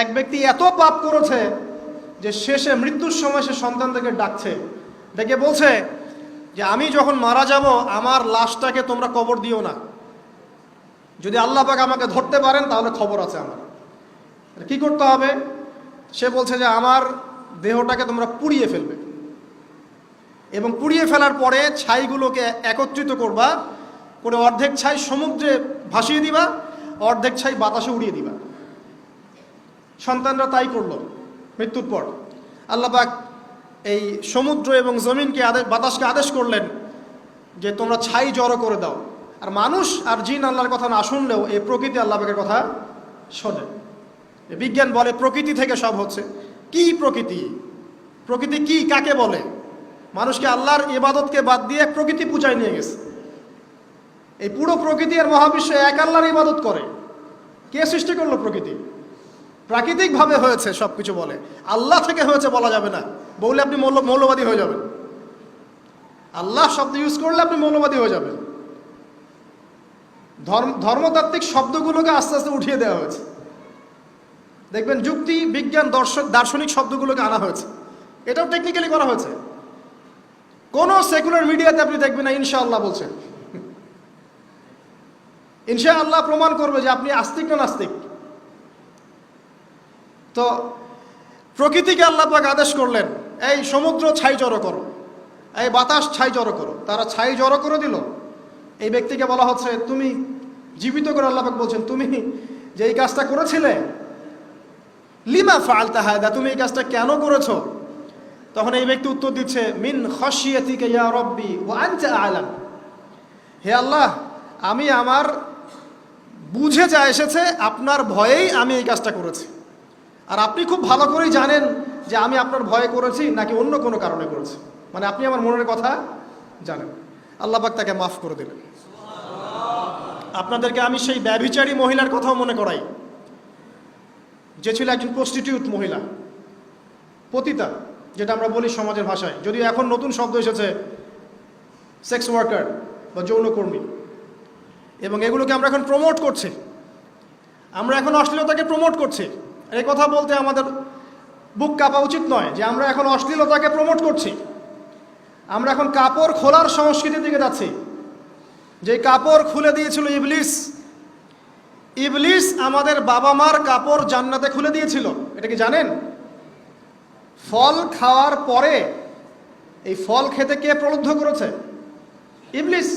এক ব্যক্তি এত পাপ করেছে যে শেষে মৃত্যুর সময় সে সন্তানদেরকে ডাকছে, ডেকে বলছে যে আমি যখন মারা যাব আমার লাশটাকে তোমরা কবর দিও না, যদি আল্লাহ পাক আমাকে ধরতে পারেন তাহলে খবর আছে আমার। কি করতে হবে? সে বলছে যে আমার দেহটাকে তোমরা পুড়িয়ে ফেলবে এবং পুড়িয়ে ফেলার পরে ছাইগুলোকে একত্রিত করবা, করে অর্ধেক ছাই সমুদ্রে ভাসিয়ে দিবা, অর্ধেক ছাই বাতাসে উড়িয়ে দিবা। সন্তানরা তাই করলো। মৃত্যুর পর আল্লাহ পাক এই সমুদ্র এবং জমিনকে বাতাসকে আদেশ করলেন যে তোমরা ছাই জড়ো করে দাও। আর মানুষ আর জিন আল্লাহর কথা না শুনলেও এই প্রকৃতি আল্লাহ পাকের কথা শোনে। বিজ্ঞান বলে প্রকৃতি থেকে সব হচ্ছে। কি প্রকৃতি? প্রকৃতি কি, কাকে বলে? মানুষকে আল্লাহর ইবাদতকে বাদ দিয়ে প্রকৃতি পূজায় নিয়ে গেছে। এই পুরো প্রকৃতি আর মহাবিশ্ব এক আল্লাহর ইবাদত করে। কে সৃষ্টি করলো প্রকৃতি? প্রাকৃতিকভাবে হয়েছে সব কিছু বলে, আল্লাহ থেকে হয়েছে বলা যাবে না। বললে আপনি মৌলবাদী হয়ে যাবেন। আল্লাহ শব্দ ইউজ করলে আপনি মৌলবাদী হয়ে যাবেন। ধর্মতাত্ত্বিক শব্দগুলোকে আস্তে আস্তে উঠিয়ে দেওয়া হয়েছে। দেখবেন যুক্তি, বিজ্ঞান, দার্শনিক শব্দগুলোকে আনা হয়েছে। এটাও টেকনিক্যালি করা হয়েছে। কোনো সেকুলার মিডিয়াতে আপনি দেখবেন না ইনশাআল্লাহ বলছেন। ইনশাআল্লাহ প্রমাণ করবে যে আপনি আস্তিক না নাস্তিক। তো প্রকৃতিকে আল্লাহ পাক আদেশ করলেন, এই সমুদ্র ছাই জড়ো করো, এই বাতাস ছাই জড়ো করো। তারা ছাই জড়ো করে দিল। এই ব্যক্তিকে বলা হচ্ছে তুমি জীবিত করে আল্লাহ পাক বলছেন তুমি যে এই কাজটা করেছিলে, লিমা ফাআলতা হাদা, তুমি এই কাজটা কেন করেছো? তখন এই ব্যক্তি উত্তর দিচ্ছে মিন খাশিয়াতিকা ইয়া রাব্বি ওয়া আনতা আ'লাম। হে আল্লাহ, আমি আমার বুঝে যা এসেছে আপনার ভয়েই আমি এই কাজটা করেছি, আর আপনি খুব ভালো করেই জানেন যে আমি আপনার ভয়ে করেছি নাকি অন্য কোনো কারণে করেছি। মানে আপনি আমার মনের কথা জানেন। আল্লাহ পাক তাকে মাফ করে দিলেন। আপনাদেরকে আমি সেই ব্যভিচারী মহিলার কথাও মনে করাই, যে ছিল একজন প্রস্টিটিউট মহিলা, পতিতা, যেটা আমরা বলি সমাজের ভাষায়, যদিও এখন নতুন শব্দ এসেছে সেক্স ওয়ার্কার বা যৌনকর্মী। এবং এগুলোকে আমরা এখন প্রমোট করছি। আমরা এখন অশ্লীলতাকে প্রমোট করছি। এই কথা বলতে আমাদের বুক কাঁপা উচিত নয় যে আমরা এখন অশ্লীলতাকে প্রমোট করছি। আমরা এখন কাপড় খোলার সংস্কৃতির দিকে যাচ্ছি। যে কাপড় খুলে দিয়েছিল ইবলিস। ইবলিস আমাদের বাবা মার কাপড় জান্নাতে খুলে দিয়েছিল, এটা কি জানেন? ফল খাওয়ার পরে এই ফল খেতে কে প্রলুব্ধ করেছে? ইবলিস।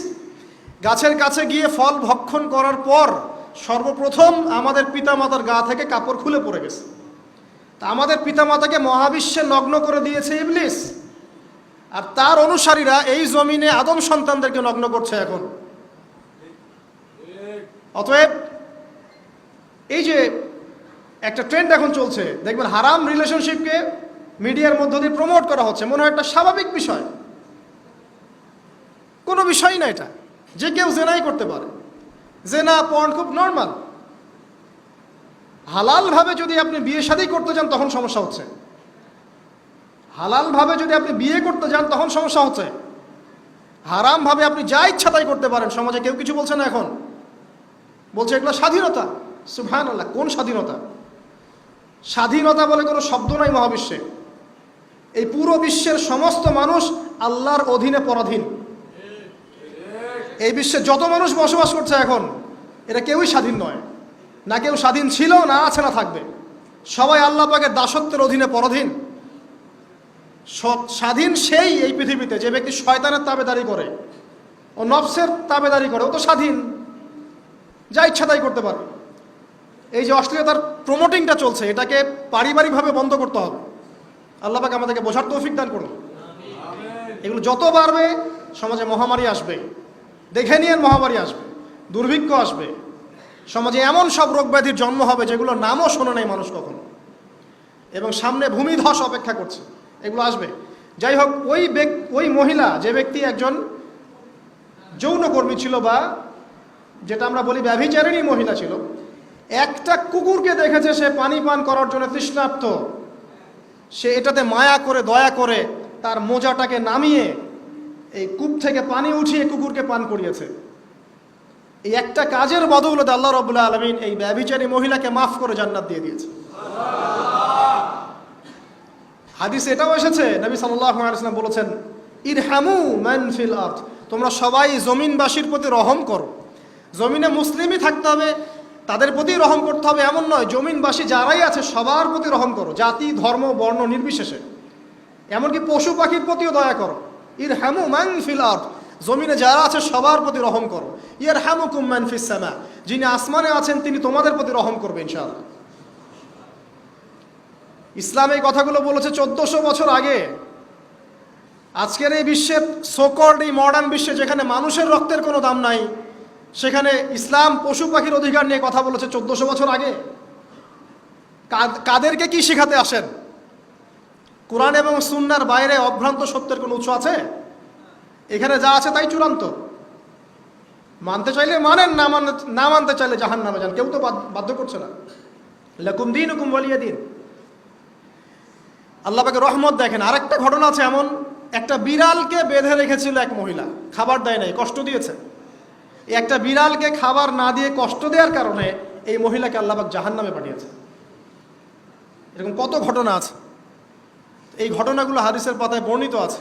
গাছের কাছে গিয়ে ফল ভক্ষণ করার পর সর্বপ্রথম আমাদের পিতামাতার গা থেকে কাপড় খুলে পড়ে গেছে। তা আমাদের পিতামাতাকে মহাবিশ্বে নগ্ন করে দিয়েছে ইবলিস, আর তার অনুসারীরা এই জমিনে আদম সন্তানদেরকে নগ্ন করছে এখন। অতএব এই যে একটা ট্রেন্ড এখন চলছে, দেখবেন হারাম রিলেশনশিপকে মিডিয়ার মধ্য দিয়ে প্রমোট করা হচ্ছে, মনে হয় একটা স্বাভাবিক বিষয়। কোনো বিষয় না এটা, যে কেউ জেনাই করতে পারে। জেনা, পর্ন খুব নর্মাল। হালালভাবে যদি আপনি বিয়ে শাদী করতে যান তখন সমস্যা হচ্ছে। হালালভাবে যদি আপনি বিয়ে করতে যান তখন সমস্যা হচ্ছে। হারামভাবে আপনি যা ইচ্ছা তাই করতে পারেন, সমাজে কেউ কিছু বলছে না। এখন বলছে এগুলো স্বাধীনতা। সুবহানাল্লাহ, কোন স্বাধীনতা? স্বাধীনতা বলে কোনো শব্দ নাই মহাবিশ্বে। এই পুরো বিশ্বের সমস্ত মানুষ আল্লাহর অধীনে পরাধীন। এই বিশ্বে যত মানুষ বসবাস করছে এখন, এরা কেউই স্বাধীন নয়। না কেউ স্বাধীন ছিল, না আছে, না থাকবে। সবাই আল্লাহ পাকের দাসত্বের অধীনে পরাধীন। স্বাধীন সেই এই পৃথিবীতে যে ব্যক্তি শয়তানের তাবেদারি করে, ও নফসের তাবেদারি করে, ও তো স্বাধীন, যা ইচ্ছা তাই করতে পারে। এই যে অশ্লীলতার প্রমোটিংটা চলছে, এটাকে পারিবারিকভাবে বন্ধ করতে হবে। আল্লাহ পাক আমাদেরকে বোঝার তৌফিক দান করুন। এগুলো যত বাড়বে সমাজে মহামারী আসবে, দেখে নিয়ে মহামারী আসবে, দুর্ভিক্ষ আসবে, সমাজে এমন সব রোগ ব্যাধির জন্ম হবে যেগুলো নামও শোনে নাই মানুষ কখনো, এবং সামনে ভূমিধস অপেক্ষা করছে, এগুলো আসবে। যাই হোক, ওই মহিলা, যে ব্যক্তি একজন যৌনকর্মী ছিল, বা যেটা আমরা বলি ব্যভিচারিণী মহিলা ছিল, একটা কুকুরকে দেখেছে সে পানি পান করার জন্য তৃষ্ণার্ত। সে এটাতে মায়া করে, দয়া করে তার মোজাটাকে নামিয়ে এই কূপ থেকে পানি উঠিয়ে কুকুরকে পান করিয়েছে। এই একটা কাজের বদৌলতে আল্লাহ রাব্বুল আলামিন এই ব্যভিচারী মহিলাকে মাফ করে জান্নাত দিয়ে দিয়েছে। হাদিস এটাও এসেছে, নবী সাল্লাল্লাহু আলাইহি ওয়াসাল্লাম বলেছেন, ইরহামু মান ফিল আরদ, তোমরা সবাই জমিনবাসীর প্রতি রহম করো। জমিনে মুসলিমই থাকতে হবে, তাদের প্রতি রহম করতে হবে এমন নয়, জমিনবাসী যারাই আছে সবার প্রতি রহম করো, জাতি ধর্ম বর্ণ নির্বিশেষে। এমনকি পশু পাখির প্রতিও দয়া করো। ইরহামু মান ফিল আরদ, জমিনে যারা আছে সবার প্রতি রহম করো। ইয়ারহামুকুম মান ফিস সামা, যিনি আসমানে আছেন তিনি তোমাদের প্রতি রহম করবে ইনশাআল্লাহ। ইসলাম এই কথাগুলো বলেছে 1400 বছর আগে। আজকের এই বিশ্বে, সোকল্ড এই মডার্ন বিশ্বে যেখানে মানুষের রক্তের কোনো দাম নাই, সেখানে ইসলাম পশু পাখির অধিকার নিয়ে কথা বলেছে 1400 বছর আগে। কাদেরকে কি শেখাতে আসেন? কোরআন এবং সুন্নাহর বাইরে অভ্রান্ত সত্যের কোনো উৎস আছে? এখানে যা আছে তাই চূড়ান্ত। মানতে চাইলে মানেন, না মানতে চাইলে জাহান্নামে যান, কেউ তো বাধ্য করছে না। লাকুম দীনুকুম ওয়ালিয়া দিন। আল্লাহ পাকের রহমত দেখেন। আরেকটা ঘটনা আছে এমন, একটা বিড়ালকে বেঁধে রেখেছিল এক মহিলা, খাবার দেয় নাই, কষ্ট দিয়েছে। এই একটা বিড়ালকে খাবার না দিয়ে কষ্ট দেওয়ার কারণে এই মহিলাকে আল্লাহ পাক জাহান্নামে পাঠিয়েছে। এরকম কত ঘটনা আছে, এই ঘটনাগুলো হাদিসের পাতায় বর্ণিত আছে।